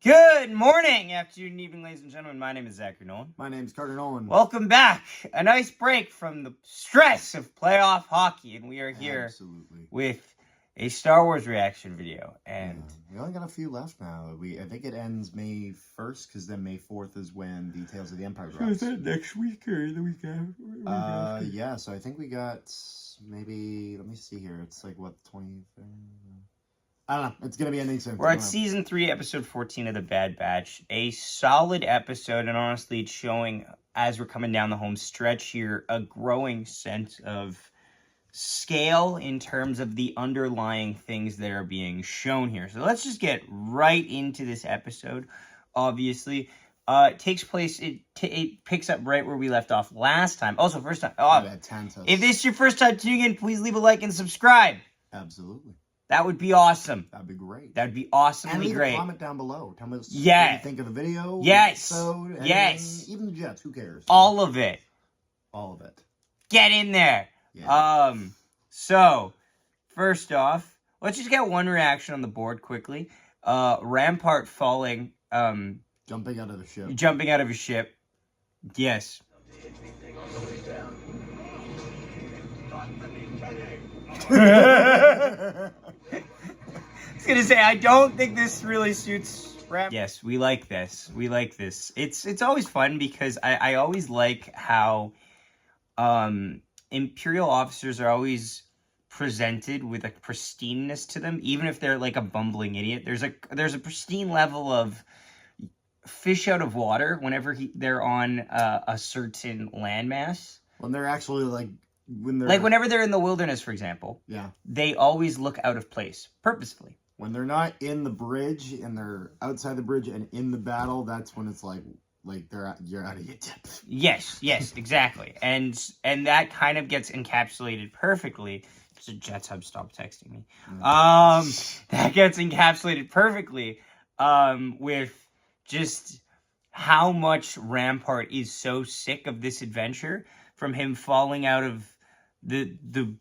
Good morning, afternoon, evening, ladies and gentlemen. My name is Zachary Nolan. My name's Carter Nolan. Welcome back. A nice break from the stress of playoff hockey, and we are here with a Star Wars reaction video. And we only got a few left now. I think it ends May 1st, because then May 4th is when Details of the Empire drops. So is that next week or the week after? Yeah, so I think we got maybe, let me see here. It's like, what, 23rd? I don't know. It's going to be ending soon. We're at Season 3, Episode 14 of The Bad Batch. A solid episode, and honestly, it's showing, as we're coming down the home stretch here, a growing sense of scale in terms of the underlying things that are being shown here. So let's just get right into this episode, obviously. It takes place, it picks up right where we left off last time. Also, first time. If this is your first time tuning in, please leave a like and subscribe. Absolutely. That would be awesome. That'd be great. That'd be awesomely and leave great. A comment down below. Tell me what you think of the video. Yes. Episode, Yes. Even the Jets. Who cares? All of it. All of it. Get in there. Yeah. So, first off, let's just get one reaction on the board quickly. Rampart falling. Jumping out of the ship. Jumping out of a ship. Yes. I was gonna say, I don't think this really suits Rampart. Yes, we like this. We like this. It's always fun because I always like how Imperial officers are always presented with a pristineness to them, even if they're like a bumbling idiot. There's a pristine level of fish out of water whenever they're on a certain landmass. When they're actually whenever they're in the wilderness, for example. Yeah. They always look out of place, purposefully. When they're not in the bridge and they're outside the bridge and in the battle, that's when it's like you're out of your depth. Yes, exactly. And that kind of gets encapsulated perfectly. So JetsHub, stop texting me. That gets encapsulated perfectly with just how much Rampart is so sick of this adventure, from him falling out of the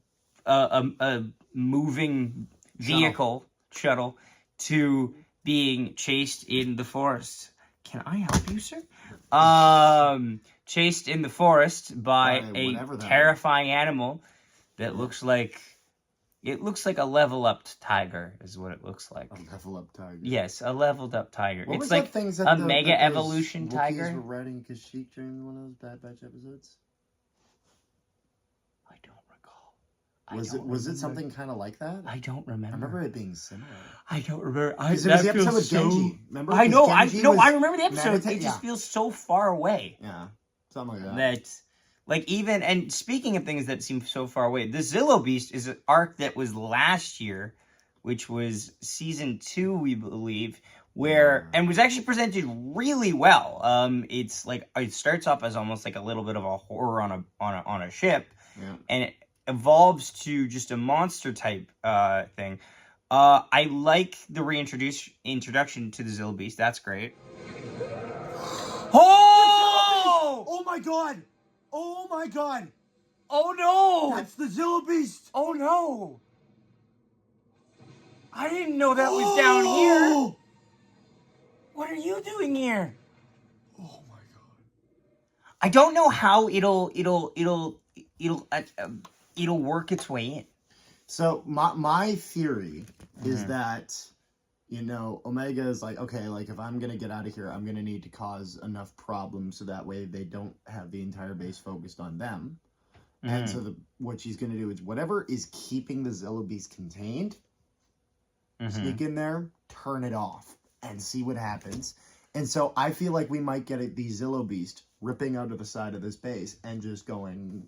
moving vehicle shuttle to being chased in the forest. Can I help you, sir? Chased in the forest by a terrifying animal that looks like a level up tiger is what it looks like. A level up tiger. Yes, a leveled up tiger. What it's was like a mega evolution tiger. Were riding Kashyyyk during one of those Bad Batch episodes? I don't recall. Was it something kind of like that? I don't remember. I remember it being similar. I don't remember. It was the episode with Genji. Remember? I know. I remember the episode. It just feels so far away. Yeah, something like that. And speaking of things that seem so far away, the Zillo Beast is an arc that was last year, which was season 2, we believe, and was actually presented really well. It's like, it starts off as almost like a little bit of a horror on a ship, and it evolves to just a monster type thing. I like the introduction to the Zillo Beast. That's great. Oh! Oh my god! Oh my god! Oh no! That's the Zillo Beast! Oh no! I didn't know that was down here. What are you doing here? Oh my god! I don't know how it'll work its way in. So my theory is that, Omega is like, okay, like if I'm gonna get out of here, I'm gonna need to cause enough problems so that way they don't have the entire base focused on them. And so what she's gonna do is whatever is keeping the Zillo Beast contained, sneak in there, turn it off, and see what happens. And so I feel like we might get the Zillo Beast ripping out of the side of this base and just going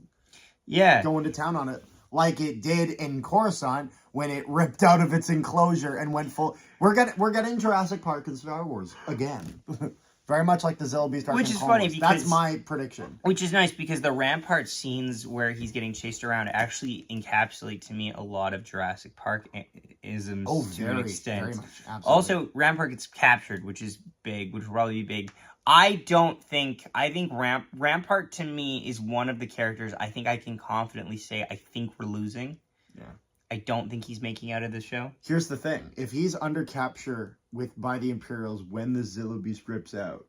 to town on it, like it did in Coruscant when it ripped out of its enclosure and went full. We're getting Jurassic Park in Star Wars again. Very much like the Zillo Beast. Which is funny because that's my prediction. Which is nice because the Rampart scenes where he's getting chased around actually encapsulate to me a lot of Jurassic Park isms to an extent. Very much, absolutely. Also, Rampart gets captured, which is big, which will probably be big. I think Rampart to me is one of the characters I think I can confidently say I think we're losing. Yeah. I don't think he's making out of the show. Here's the thing: if he's under capture by the Imperials when the Zillo Beast rips out,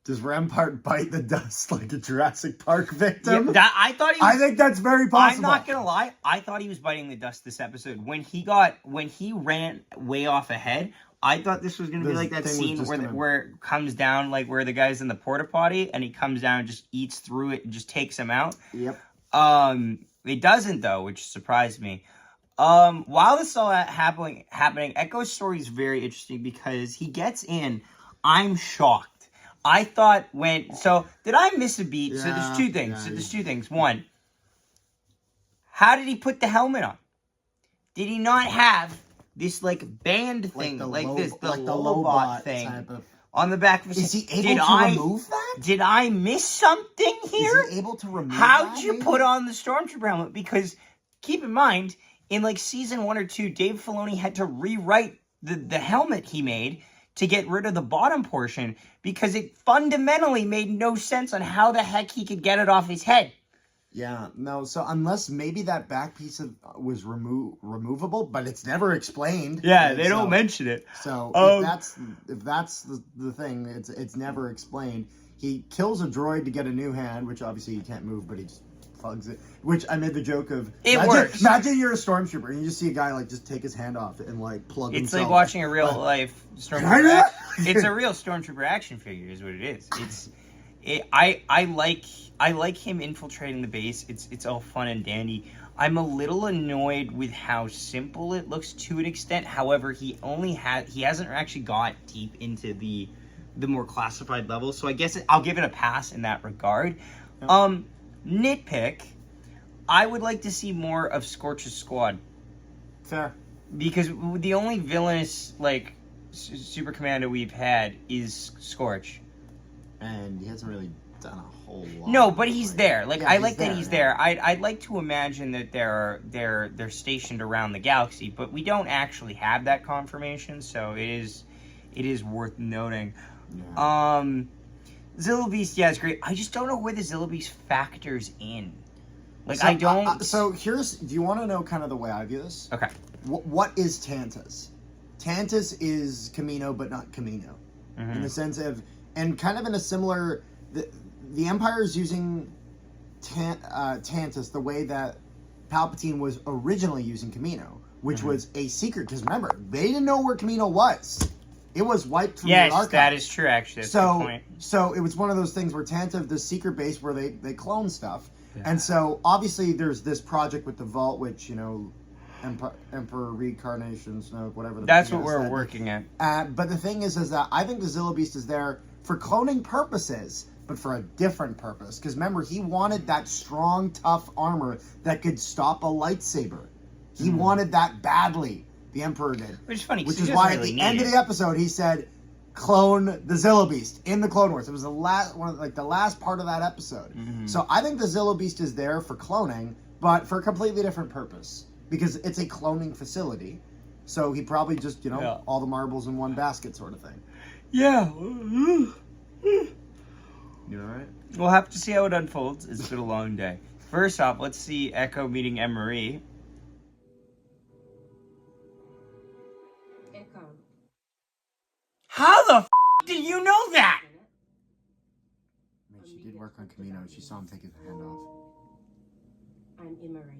does Rampart bite the dust like a Jurassic Park victim? Yeah, I think that's very possible. I'm not gonna lie. I thought he was biting the dust this episode. When he ran way off ahead, I thought this was gonna be like that scene where it comes down, like where the guy's in the porta potty and he comes down and just eats through it and just takes him out. Yep. It doesn't though, which surprised me. While this is all happening, Echo's story is very interesting because he gets in. I'm shocked. I thought did I miss a beat? Yeah, so there's two things. One, how did he put the helmet on? Did he not have this like band thing, the Lobot thing on the back of his Is he able to remove that? Did I miss something here? Is he able to remove How'd you put on the Stormtrooper helmet? Because keep in mind, in like season 1 or 2, Dave Filoni had to rewrite the helmet he made to get rid of the bottom portion because it fundamentally made no sense on how the heck he could get it off his head. Yeah, no, so unless maybe that back piece was removable, but it's never explained. Yeah, right? they don't mention it. So if that's the thing, it's never explained. He kills a droid to get a new hand, which obviously he can't move, but he just plugs it. Which I made the joke of. Works. Imagine you're a stormtrooper and you just see a guy like just take his hand off and like plug himself. It's like watching a real life stormtrooper. It's a real stormtrooper action figure, is what it is. I like him infiltrating the base. It's all fun and dandy. I'm a little annoyed with how simple it looks to an extent. However, he hasn't actually got deep into the more classified levels. So I guess I'll give it a pass in that regard. Yep. Nitpick. I would like to see more of Scorch's squad. Fair. Because the only villainous like super commando we've had is Scorch. And he hasn't really done a whole lot. No, but he's there. Like, yeah, I like that he's there. I'd like to imagine that they're stationed around the galaxy, but we don't actually have that confirmation, so it is worth noting. Yeah. Zillo Beast, yeah, it's great. I just don't know where the Zillo Beast factors in. Like, so, I don't... do you want to know kind of the way I view this? Okay. What is Tantus? Tantus is Camino, but not Camino. Mm-hmm. In the sense of... And kind of in a similar... The Empire is using Tantus the way that Palpatine was originally using Camino, which was a secret. Because remember, they didn't know where Camino was. It was wiped from the archive. Yes, that is true, actually. That's a good point. So it was one of those things where Tantus, the secret base where they clone stuff. Yeah. And so, obviously, there's this project with the Vault, which, Emperor Reincarnation, Snoke, whatever. That's what we're working at. But the thing is that I think the Zillo Beast is there for cloning purposes, but for a different purpose. Because remember, he wanted that strong, tough armor that could stop a lightsaber. He wanted that badly. The Emperor did. Which is funny. Which is why at the end of the episode he said, "Clone the Zillo Beast" in the Clone Wars. It was the last part of that episode. Mm-hmm. So I think the Zillo Beast is there for cloning, but for a completely different purpose because it's a cloning facility. So he probably just all the marbles in one basket sort of thing. Yeah. You all right? We'll have to see how it unfolds. It's been a long day. First off, let's see Echo meeting Emerie. Echo. How the did you know that? I mean, she did work on Camino. She saw him take his hand off. I'm Emerie.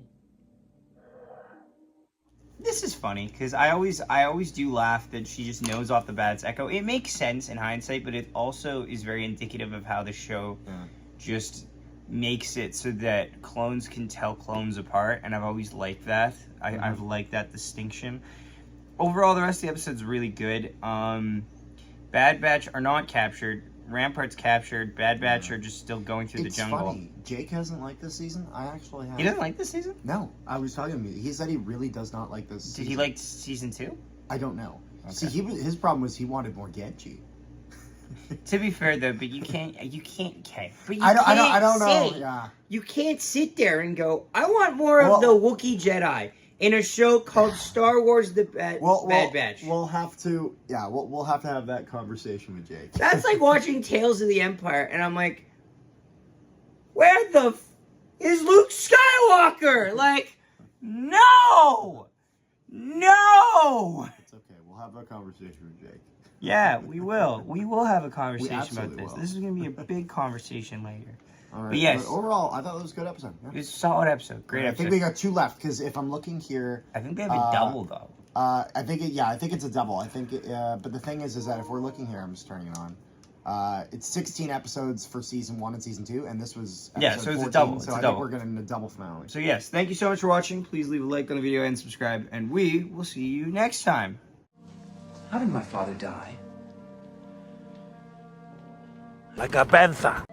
This is funny because I always do laugh that she just knows off the bat it's Echo. It makes sense in hindsight, but it also is very indicative of how the show just makes it so that clones can tell clones apart, and I've always liked that. I've liked that distinction. Overall, the rest of the episode's really good. Bad Batch are not captured. Rampart's captured. Bad Batch are just still going through the jungle. It's funny. Jake hasn't liked this season. I actually have. He doesn't like this season? No. I was talking to him. He said he really does not like this season. Did he like season 2? I don't know. Okay. See, his problem was he wanted more Genji. To be fair, though, but you can't. Okay. But you I don't know. Yeah. You can't sit there and go, I want more of the Wookiee Jedi in a show called Star Wars: The Bad Batch. We'll have to. Yeah. We'll have to have that conversation with Jake. That's like watching Tales of the Empire, and I'm like, where the is Luke Skywalker? Like, no. No! It's okay. We'll have a conversation with Jake. Yeah, we will. We will have a conversation about absolutely this. will. This is going to be a big conversation later. All right. But yes. But overall, I thought it was a good episode. Yeah. It's a solid episode. Great I episode. think we got 2 left because if I'm looking here, I think they have a double, though. I think it's a double. I think, but the thing is that if we're looking here, I'm just turning it on. It's 16 episodes for season 1 and season 2, and this was episode so it's 14, a double. So I think we're getting a double finale. So yes, thank you so much for watching. Please leave a like on the video and subscribe, and we will see you next time. How did my father die? Like a panther.